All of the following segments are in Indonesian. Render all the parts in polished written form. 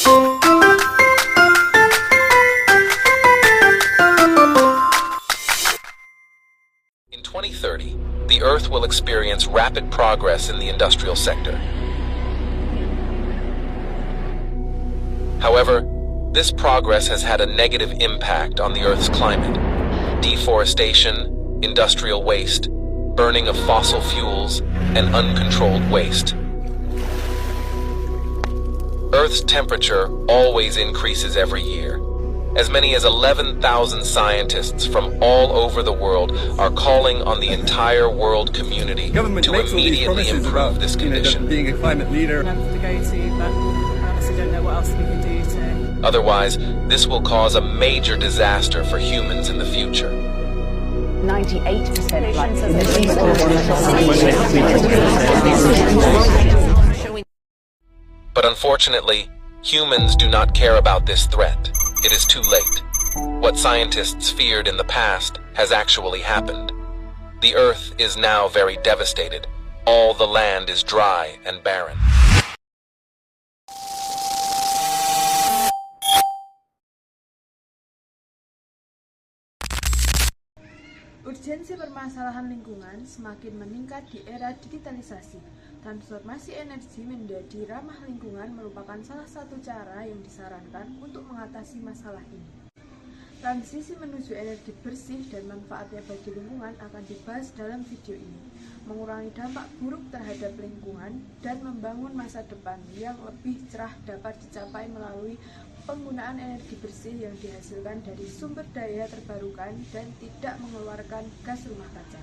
In 2030, the Earth will experience rapid progress in the industrial sector. However, this progress has had a negative impact on the Earth's climate. Deforestation, industrial waste, burning of fossil fuels, and uncontrolled waste. Earth's temperature always increases every year. As many as 11,000 scientists from all over the world are calling on the entire world community to immediately improve this condition. Being a climate leader. To go to, but I honestly don't know what else we can do to. Otherwise, this will cause a major disaster for humans in the future. 98% But unfortunately, humans do not care about this threat. It is too late. What scientists feared in the past has actually happened. The Earth is now very devastated. All the land is dry and barren. Urgensi permasalahan lingkungan semakin meningkat di era digitalisasi. Transformasi energi menjadi ramah lingkungan merupakan salah satu cara yang disarankan untuk mengatasi masalah ini. Transisi menuju energi bersih dan manfaatnya bagi lingkungan akan dibahas dalam video ini. Mengurangi dampak buruk terhadap lingkungan dan membangun masa depan yang lebih cerah dapat dicapai melalui penggunaan energi bersih yang dihasilkan dari sumber daya terbarukan dan tidak mengeluarkan gas rumah kaca.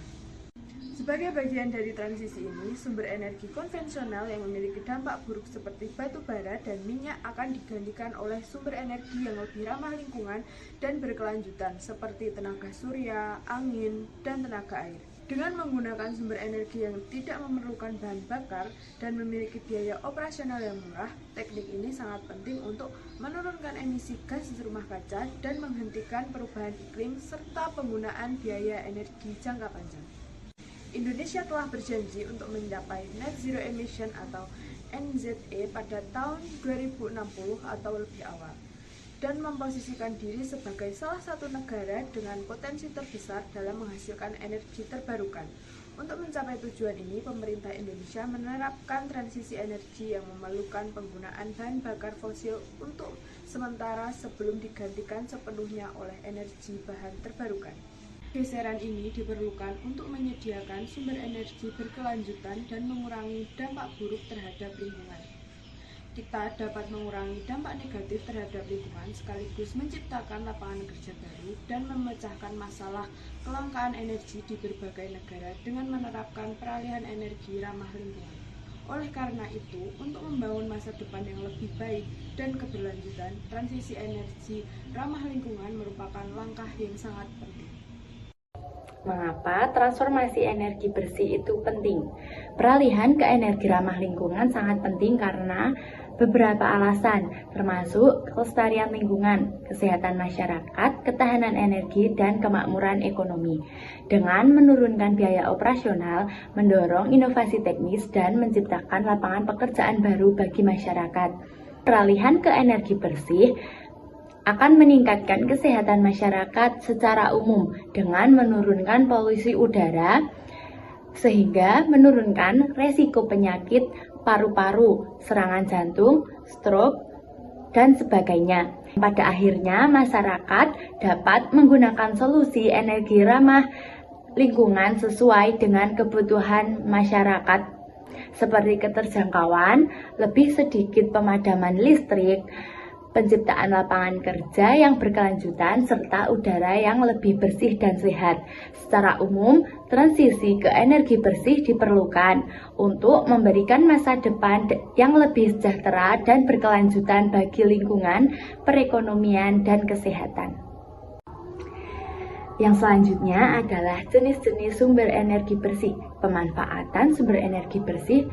Sebagai bagian dari transisi ini, sumber energi konvensional yang memiliki dampak buruk seperti batu bara dan minyak akan digantikan oleh sumber energi yang lebih ramah lingkungan dan berkelanjutan seperti tenaga surya, angin, dan tenaga air. Dengan menggunakan sumber energi yang tidak memerlukan bahan bakar dan memiliki biaya operasional yang murah, teknik ini sangat penting untuk menurunkan emisi gas rumah kaca dan menghentikan perubahan iklim serta penggunaan biaya energi jangka panjang. Indonesia telah berjanji untuk mencapai net zero emission atau NZE pada tahun 2060 atau lebih awal, dan memposisikan diri sebagai salah satu negara dengan potensi terbesar dalam menghasilkan energi terbarukan. Untuk mencapai tujuan ini, pemerintah Indonesia menerapkan transisi energi yang memerlukan penggunaan bahan bakar fosil untuk sementara sebelum digantikan sepenuhnya oleh energi bahan terbarukan. Geseran ini diperlukan untuk menyediakan sumber energi berkelanjutan dan mengurangi dampak buruk terhadap lingkungan. Kita dapat mengurangi dampak negatif terhadap lingkungan sekaligus menciptakan lapangan kerja baru dan memecahkan masalah kelangkaan energi di berbagai negara dengan menerapkan peralihan energi ramah lingkungan. Oleh karena itu, untuk membangun masa depan yang lebih baik dan keberlanjutan, transisi energi ramah lingkungan merupakan langkah yang sangat penting. Mengapa transformasi energi bersih itu penting? Peralihan ke energi ramah lingkungan sangat penting karena beberapa alasan, termasuk kelestarian lingkungan, kesehatan masyarakat, ketahanan energi, dan kemakmuran ekonomi. Dengan menurunkan biaya operasional, mendorong inovasi teknis, dan menciptakan lapangan pekerjaan baru bagi masyarakat. Peralihan ke energi bersih akan meningkatkan kesehatan masyarakat secara umum dengan menurunkan polusi udara sehingga menurunkan resiko penyakit paru-paru, serangan jantung, stroke, dan sebagainya. Pada akhirnya, masyarakat dapat menggunakan solusi energi ramah lingkungan sesuai dengan kebutuhan masyarakat, seperti keterjangkauan, lebih sedikit pemadaman listrik, penciptaan lapangan kerja yang berkelanjutan, serta udara yang lebih bersih dan sehat. Secara umum, transisi ke energi bersih diperlukan untuk memberikan masa depan yang lebih sejahtera dan berkelanjutan bagi lingkungan, perekonomian, dan kesehatan. Yang selanjutnya adalah jenis-jenis sumber energi bersih. Pemanfaatan sumber energi bersih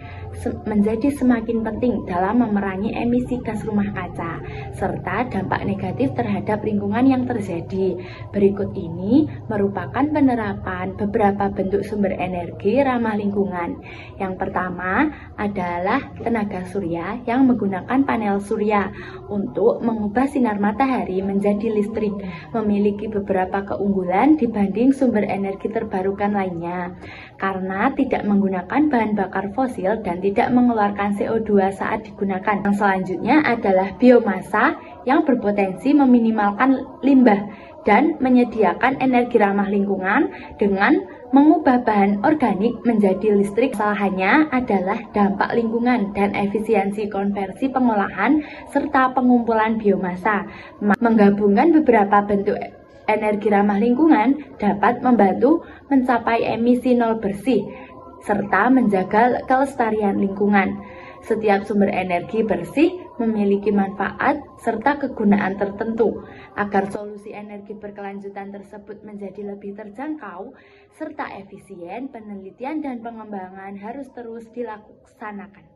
menjadi semakin penting dalam memerangi emisi gas rumah kaca serta dampak negatif terhadap lingkungan yang terjadi. Berikut ini merupakan penerapan beberapa bentuk sumber energi ramah lingkungan. Yang pertama adalah tenaga surya yang menggunakan panel surya untuk mengubah sinar matahari menjadi listrik, memiliki beberapa keunggulan dibanding sumber energi terbarukan lainnya karena tidak menggunakan bahan bakar fosil dan tidak mengeluarkan CO2 saat digunakan. Yang selanjutnya adalah biomasa yang berpotensi meminimalkan limbah dan menyediakan energi ramah lingkungan dengan mengubah bahan organik menjadi listrik. Kesalahannya adalah dampak lingkungan dan efisiensi konversi pengolahan serta pengumpulan biomasa. Menggabungkan beberapa bentuk energi ramah lingkungan dapat membantu mencapai emisi nol bersih serta menjaga kelestarian lingkungan. Setiap sumber energi bersih memiliki manfaat serta kegunaan tertentu. Agar solusi energi berkelanjutan tersebut menjadi lebih terjangkau serta efisien, penelitian dan pengembangan harus terus dilaksanakan.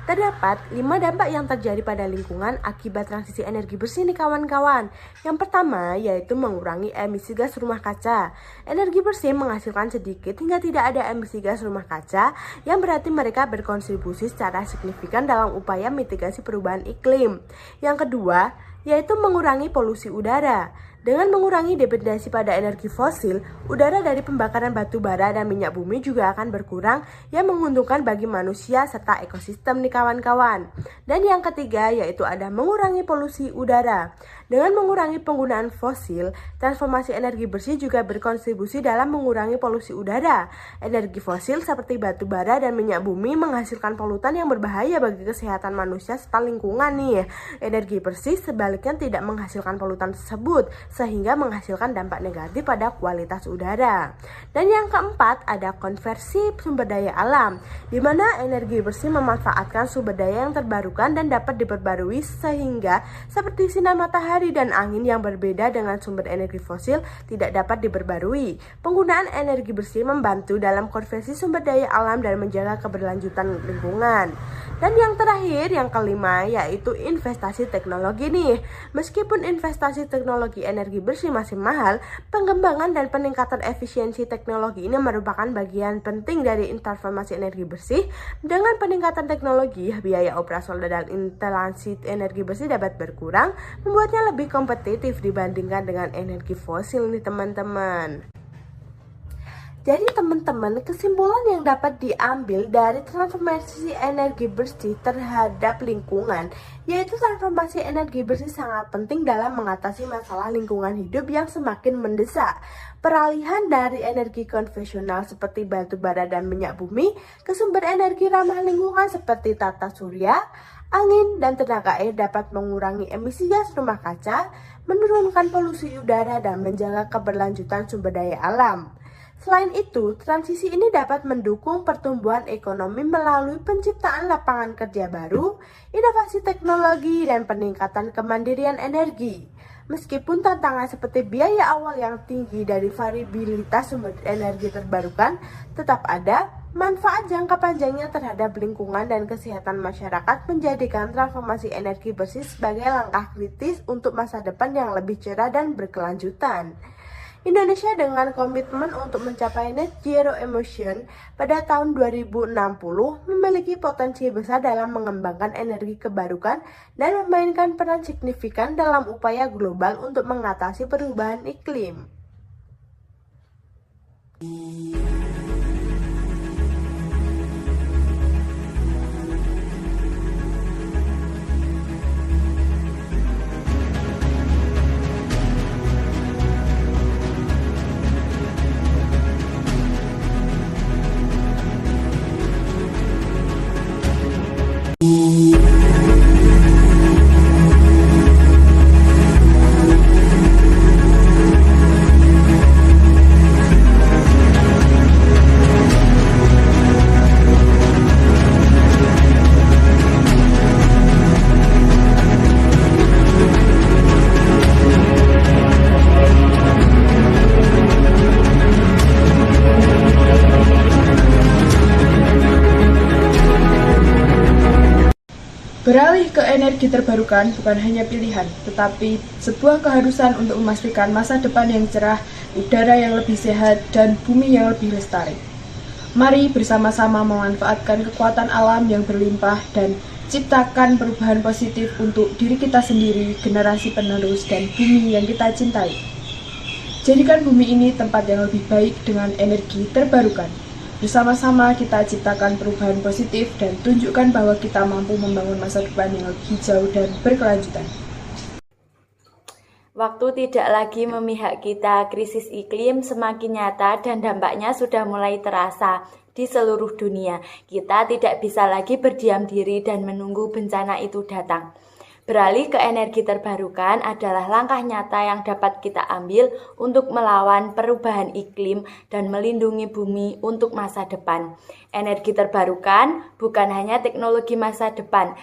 Terdapat 5 dampak yang terjadi pada lingkungan akibat transisi energi bersih nih kawan-kawan. Yang pertama yaitu mengurangi emisi gas rumah kaca. Energi bersih menghasilkan sedikit hingga tidak ada emisi gas rumah kaca, yang berarti mereka berkontribusi secara signifikan dalam upaya mitigasi perubahan iklim. Yang kedua yaitu mengurangi polusi udara. Dengan mengurangi dependensi pada energi fosil, udara dari pembakaran batu bara dan minyak bumi juga akan berkurang, yang menguntungkan bagi manusia serta ekosistem nih kawan-kawan. Dan yang ketiga yaitu ada mengurangi polusi udara. Dengan mengurangi penggunaan fosil, transformasi energi bersih juga berkontribusi dalam mengurangi polusi udara. Energi fosil seperti batu bara dan minyak bumi menghasilkan polutan yang berbahaya bagi kesehatan manusia serta lingkungan nih. Energi bersih sebaliknya tidak menghasilkan polutan tersebut, sehingga menghasilkan dampak negatif pada kualitas udara. Dan yang keempat ada konversi sumber daya alam, di mana energi bersih memanfaatkan sumber daya yang terbarukan dan dapat diperbarui, sehingga seperti sinar matahari dan angin yang berbeda dengan sumber energi fosil tidak dapat diperbarui. Penggunaan energi bersih membantu dalam konversi sumber daya alam dan menjaga keberlanjutan lingkungan. Dan yang terakhir, yang kelima, yaitu investasi teknologi nih. Meskipun investasi teknologi energi bersih masih mahal, pengembangan dan peningkatan efisiensi teknologi ini merupakan bagian penting dari transformasi energi bersih. Dengan peningkatan teknologi, biaya operasional dan instalasi energi bersih dapat berkurang, membuatnya lebih kompetitif dibandingkan dengan energi fosil nih teman-teman. Jadi teman-teman, kesimpulan yang dapat diambil dari transformasi energi bersih terhadap lingkungan, yaitu transformasi energi bersih sangat penting dalam mengatasi masalah lingkungan hidup yang semakin mendesak. Peralihan dari energi konvensional seperti batu bara dan minyak bumi ke sumber energi ramah lingkungan seperti tata surya, angin, dan tenaga air dapat mengurangi emisi gas rumah kaca, menurunkan polusi udara, dan menjaga keberlanjutan sumber daya alam. Selain itu, transisi ini dapat mendukung pertumbuhan ekonomi melalui penciptaan lapangan kerja baru, inovasi teknologi, dan peningkatan kemandirian energi. Meskipun tantangan seperti biaya awal yang tinggi dari variabilitas sumber energi terbarukan tetap ada, manfaat jangka panjangnya terhadap lingkungan dan kesehatan masyarakat menjadikan transformasi energi bersih sebagai langkah kritis untuk masa depan yang lebih cerah dan berkelanjutan. Indonesia dengan komitmen untuk mencapai net zero emission pada tahun 2060 memiliki potensi besar dalam mengembangkan energi kebarukan dan memainkan peran signifikan dalam upaya global untuk mengatasi perubahan iklim. energi terbarukan bukan hanya pilihan, tetapi sebuah keharusan untuk memastikan masa depan yang cerah, udara yang lebih sehat, dan bumi yang lebih lestari. Mari bersama-sama memanfaatkan kekuatan alam yang berlimpah dan ciptakan perubahan positif untuk diri kita sendiri, generasi penerus, dan bumi yang kita cintai. Jadikan bumi ini tempat yang lebih baik dengan energi terbarukan. Bersama-sama kita ciptakan perubahan positif dan tunjukkan bahwa kita mampu membangun masa depan yang lebih hijau dan berkelanjutan. Waktu tidak lagi memihak kita, krisis iklim semakin nyata dan dampaknya sudah mulai terasa di seluruh dunia. Kita tidak bisa lagi berdiam diri dan menunggu bencana itu datang. Beralih ke energi terbarukan adalah langkah nyata yang dapat kita ambil untuk melawan perubahan iklim dan melindungi bumi untuk masa depan. Energi terbarukan bukan hanya teknologi masa depan,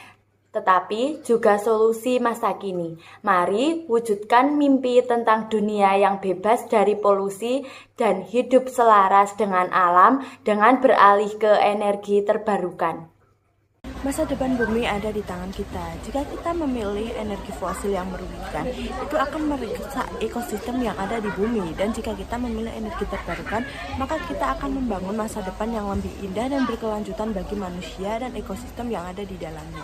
tetapi juga solusi masa kini. Mari wujudkan mimpi tentang dunia yang bebas dari polusi dan hidup selaras dengan alam dengan beralih ke energi terbarukan. Masa depan bumi ada di tangan kita. Jika kita memilih energi fosil yang merugikan, itu akan merusak ekosistem yang ada di bumi. Dan jika kita memilih energi terbarukan, maka kita akan membangun masa depan yang lebih indah dan berkelanjutan bagi manusia dan ekosistem yang ada di dalamnya.